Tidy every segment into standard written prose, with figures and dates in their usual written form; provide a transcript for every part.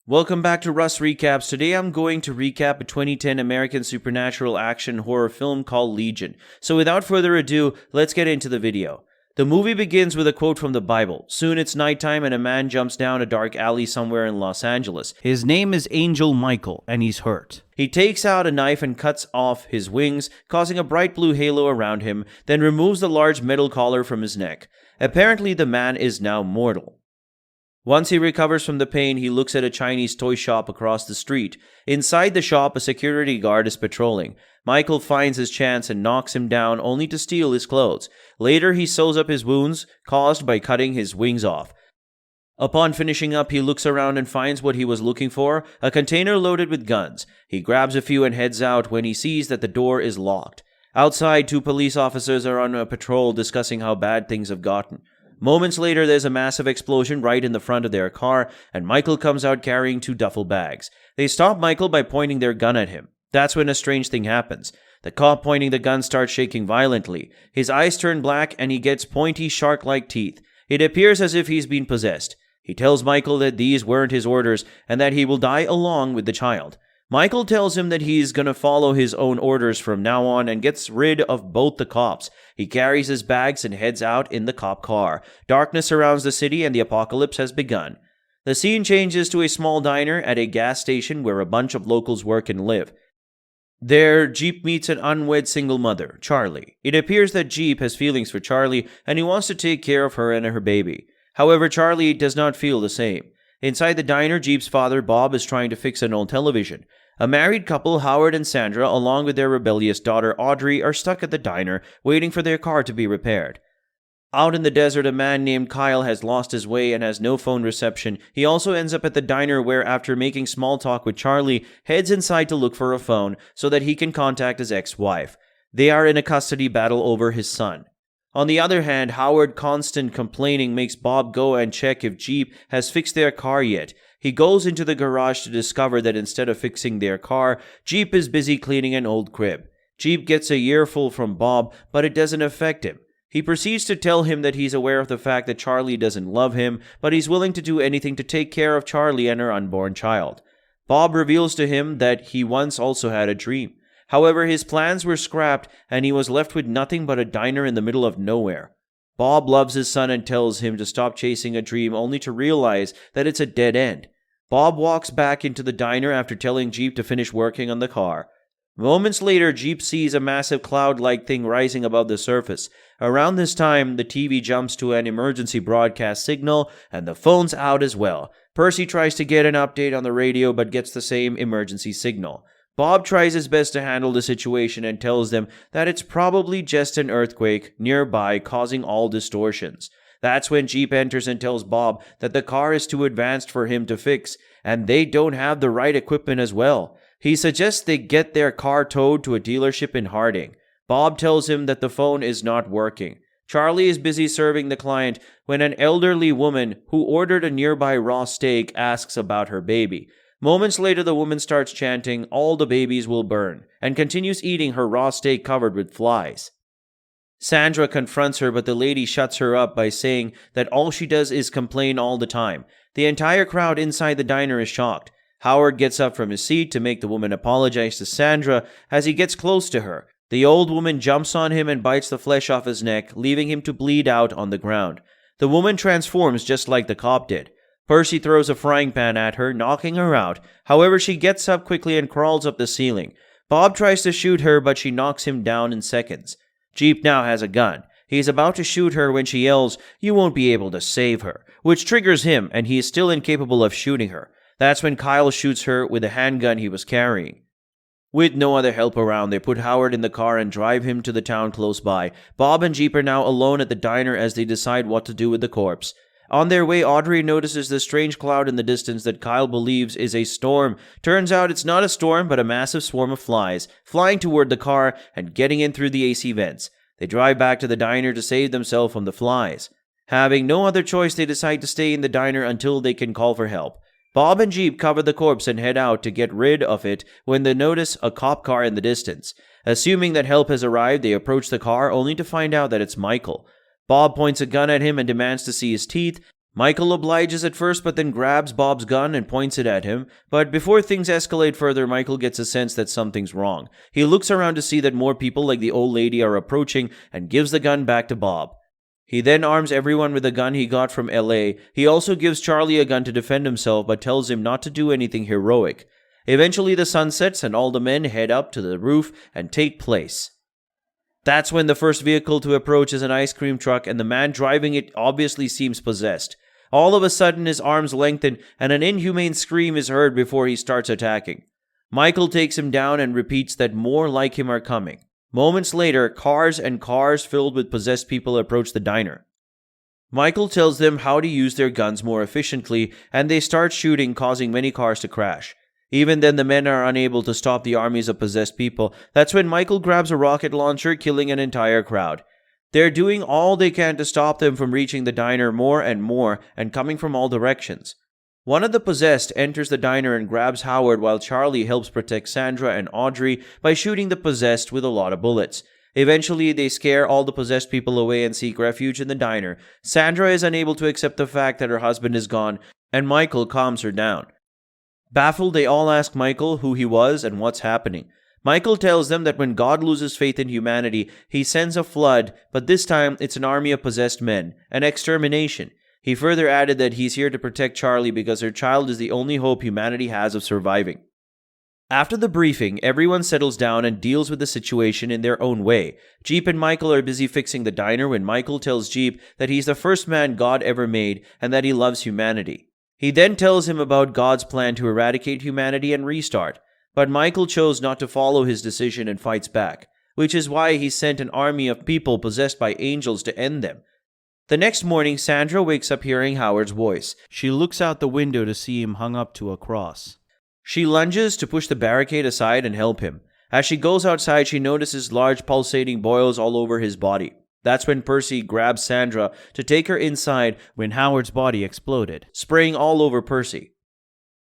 Welcome back to Russ Recaps. Today I'm going to recap a 2010 American supernatural action horror film called Legion. So without further ado, let's get into the video. The movie begins with a quote from the Bible. Soon it's nighttime and a man jumps down a dark alley somewhere in Los Angeles. His name is Angel Michael and he's hurt. He takes out a knife and cuts off his wings, causing a bright blue halo around him, then removes the large metal collar from his neck. Apparently the man is now mortal. Once he recovers from the pain, he looks at a Chinese toy shop across the street. Inside the shop, a security guard is patrolling. Michael finds his chance and knocks him down only to steal his clothes. Later, he sews up his wounds caused by cutting his wings off. Upon finishing up, he looks around and finds what he was looking for, a container loaded with guns. He grabs a few and heads out when he sees that the door is locked. Outside, two police officers are on a patrol discussing how bad things have gotten. Moments later, there's a massive explosion right in the front of their car, and Michael comes out carrying two duffel bags. They stop Michael by pointing their gun at him. That's when a strange thing happens. The cop pointing the gun starts shaking violently. His eyes turn black and he gets pointy, shark-like teeth. It appears as if he's been possessed. He tells Michael that these weren't his orders and that he will die along with the child. Michael tells him that he's gonna follow his own orders from now on and gets rid of both the cops. He carries his bags and heads out in the cop car. Darkness surrounds the city and the apocalypse has begun. The scene changes to a small diner at a gas station where a bunch of locals work and live. There, Jeep meets an unwed single mother, Charlie. It appears that Jeep has feelings for Charlie and he wants to take care of her and her baby. However, Charlie does not feel the same. Inside the diner, Jeep's father, Bob, is trying to fix an old television. A married couple, Howard and Sandra, along with their rebellious daughter, Audrey, are stuck at the diner, waiting for their car to be repaired. Out in the desert, a man named Kyle has lost his way and has no phone reception. He also ends up at the diner where, after making small talk with Charlie, heads inside to look for a phone so that he can contact his ex-wife. They are in a custody battle over his son. On the other hand, Howard's constant complaining makes Bob go and check if Jeep has fixed their car yet. He goes into the garage to discover that instead of fixing their car, Jeep is busy cleaning an old crib. Jeep gets a earful from Bob, but it doesn't affect him. He proceeds to tell him that he's aware of the fact that Charlie doesn't love him, but he's willing to do anything to take care of Charlie and her unborn child. Bob reveals to him that he once also had a dream. However, his plans were scrapped and he was left with nothing but a diner in the middle of nowhere. Bob loves his son and tells him to stop chasing a dream only to realize that it's a dead end. Bob walks back into the diner after telling Jeep to finish working on the car. Moments later, Jeep sees a massive cloud-like thing rising above the surface. Around this time, the TV jumps to an emergency broadcast signal and the phone's out as well. Percy tries to get an update on the radio but gets the same emergency signal. Bob tries his best to handle the situation and tells them that it's probably just an earthquake nearby causing all distortions. That's when Jeep enters and tells Bob that the car is too advanced for him to fix, and they don't have the right equipment as well. He suggests they get their car towed to a dealership in Harding. Bob tells him that the phone is not working. Charlie is busy serving the client when an elderly woman who ordered a nearby raw steak asks about her baby. Moments later, the woman starts chanting, "All the babies will burn," and continues eating her raw steak covered with flies. Sandra confronts her, but the lady shuts her up by saying that all she does is complain all the time. The entire crowd inside the diner is shocked. Howard gets up from his seat to make the woman apologize to Sandra as he gets close to her. The old woman jumps on him and bites the flesh off his neck, leaving him to bleed out on the ground. The woman transforms just like the cop did. Percy throws a frying pan at her, knocking her out. However, she gets up quickly and crawls up the ceiling. Bob tries to shoot her, but she knocks him down in seconds. Jeep now has a gun. He's about to shoot her when she yells, "You won't be able to save her," which triggers him, and he is still incapable of shooting her. That's when Kyle shoots her with a handgun he was carrying. With no other help around, they put Howard in the car and drive him to the town close by. Bob and Jeep are now alone at the diner as they decide what to do with the corpse. On their way, Audrey notices the strange cloud in the distance that Kyle believes is a storm. Turns out it's not a storm, but a massive swarm of flies, flying toward the car and getting in through the AC vents. They drive back to the diner to save themselves from the flies. Having no other choice, they decide to stay in the diner until they can call for help. Bob and Jeep cover the corpse and head out to get rid of it when they notice a cop car in the distance. Assuming that help has arrived, they approach the car only to find out that it's Michael. Bob points a gun at him and demands to see his teeth. Michael obliges at first but then grabs Bob's gun and points it at him, but before things escalate further, Michael gets a sense that something's wrong. He looks around to see that more people like the old lady are approaching and gives the gun back to Bob. He then arms everyone with a gun he got from LA. He also gives Charlie a gun to defend himself but tells him not to do anything heroic. Eventually the sun sets and all the men head up to the roof and take place. That's when the first vehicle to approach is an ice cream truck and the man driving it obviously seems possessed. All of a sudden his arms lengthen and an inhumane scream is heard before he starts attacking. Michael takes him down and repeats that more like him are coming. Moments later, cars and cars filled with possessed people approach the diner. Michael tells them how to use their guns more efficiently and they start shooting, causing many cars to crash. Even then, the men are unable to stop the armies of possessed people. That's when Michael grabs a rocket launcher, killing an entire crowd. They're doing all they can to stop them from reaching the diner more and coming from all directions. One of the possessed enters the diner and grabs Howard while Charlie helps protect Sandra and Audrey by shooting the possessed with a lot of bullets. Eventually, they scare all the possessed people away and seek refuge in the diner. Sandra is unable to accept the fact that her husband is gone, and Michael calms her down. Baffled, they all ask Michael who he was and what's happening. Michael tells them that when God loses faith in humanity, he sends a flood, but this time it's an army of possessed men, an extermination. He further added that he's here to protect Charlie because her child is the only hope humanity has of surviving. After the briefing, everyone settles down and deals with the situation in their own way. Jeep and Michael are busy fixing the diner when Michael tells Jeep that he's the first man God ever made and that he loves humanity. He then tells him about God's plan to eradicate humanity and restart, but Michael chose not to follow his decision and fights back, which is why he sent an army of people possessed by angels to end them. The next morning, Sandra wakes up hearing Howard's voice. She looks out the window to see him hung up to a cross. She lunges to push the barricade aside and help him. As she goes outside, she notices large pulsating boils all over his body. That's when Percy grabs Sandra to take her inside when Howard's body exploded, spraying all over Percy.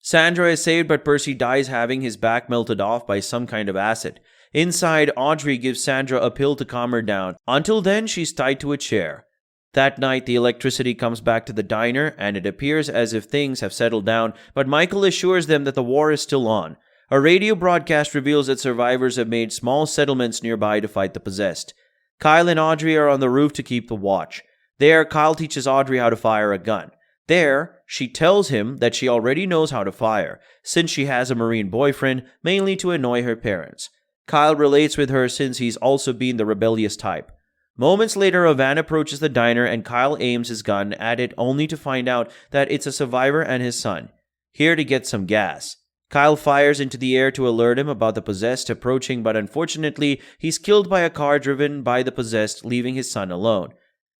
Sandra is saved, but Percy dies having his back melted off by some kind of acid. Inside, Audrey gives Sandra a pill to calm her down. Until then, she's tied to a chair. That night, the electricity comes back to the diner, and it appears as if things have settled down, but Michael assures them that the war is still on. A radio broadcast reveals that survivors have made small settlements nearby to fight the possessed. Kyle and Audrey are on the roof to keep the watch. There, Kyle teaches Audrey how to fire a gun. There, she tells him that she already knows how to fire, since she has a Marine boyfriend, mainly to annoy her parents. Kyle relates with her since he's also been the rebellious type. Moments later, a van approaches the diner and Kyle aims his gun at it only to find out that it's a survivor and his son, here to get some gas. Kyle fires into the air to alert him about the possessed approaching, but unfortunately, he's killed by a car driven by the possessed, leaving his son alone.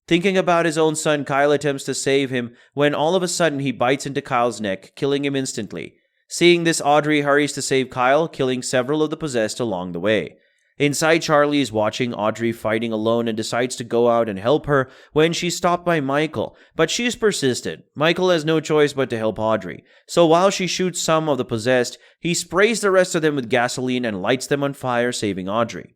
Thinking about his own son, Kyle attempts to save him when all of a sudden he bites into Kyle's neck, killing him instantly. Seeing this, Audrey hurries to save Kyle, killing several of the possessed along the way. Inside, Charlie is watching Audrey fighting alone and decides to go out and help her when she's stopped by Michael, but she's persistent. Michael has no choice but to help Audrey. So while she shoots some of the possessed, he sprays the rest of them with gasoline and lights them on fire, saving Audrey.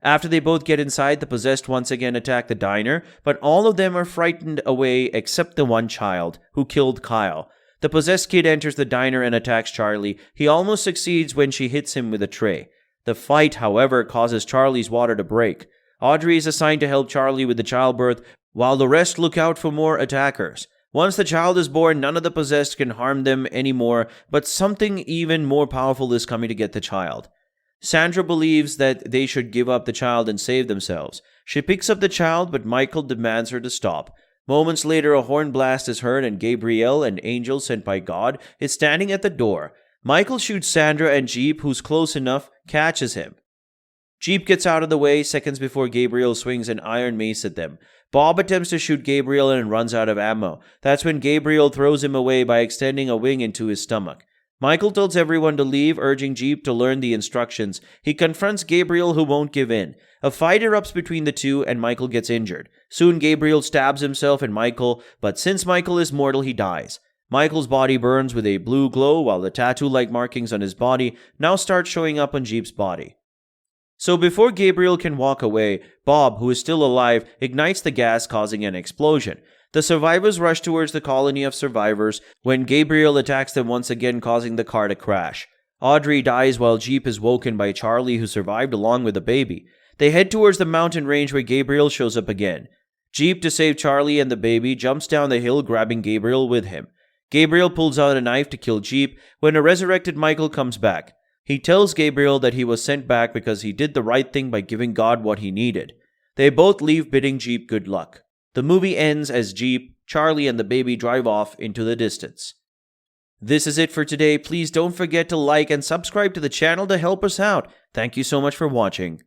After they both get inside, the possessed once again attack the diner, but all of them are frightened away except the one child, who killed Kyle. The possessed kid enters the diner and attacks Charlie. He almost succeeds when she hits him with a tray. The fight, however, causes Charlie's water to break. Audrey is assigned to help Charlie with the childbirth, while the rest look out for more attackers. Once the child is born, none of the possessed can harm them anymore, but something even more powerful is coming to get the child. Sandra believes that they should give up the child and save themselves. She picks up the child, but Michael demands her to stop. Moments later, a horn blast is heard and Gabriel, an angel sent by God, is standing at the door. Michael shoots Sandra and Jeep, who's close enough, catches him. Jeep gets out of the way seconds before Gabriel swings an iron mace at them. Bob attempts to shoot Gabriel and runs out of ammo. That's when Gabriel throws him away by extending a wing into his stomach. Michael tells everyone to leave, urging Jeep to learn the instructions. He confronts Gabriel, who won't give in. A fight erupts between the two and Michael gets injured. Soon Gabriel stabs himself and Michael, but since Michael is mortal, he dies. Michael's body burns with a blue glow while the tattoo-like markings on his body now start showing up on Jeep's body. So before Gabriel can walk away, Bob, who is still alive, ignites the gas, causing an explosion. The survivors rush towards the colony of survivors when Gabriel attacks them once again, causing the car to crash. Audrey dies while Jeep is woken by Charlie, who survived along with the baby. They head towards the mountain range where Gabriel shows up again. Jeep, to save Charlie and the baby, jumps down the hill, grabbing Gabriel with him. Gabriel pulls out a knife to kill Jeep when a resurrected Michael comes back. He tells Gabriel that he was sent back because he did the right thing by giving God what he needed. They both leave, bidding Jeep good luck. The movie ends as Jeep, Charlie, and the baby drive off into the distance. This is it for today. Please don't forget to like and subscribe to the channel to help us out. Thank you so much for watching.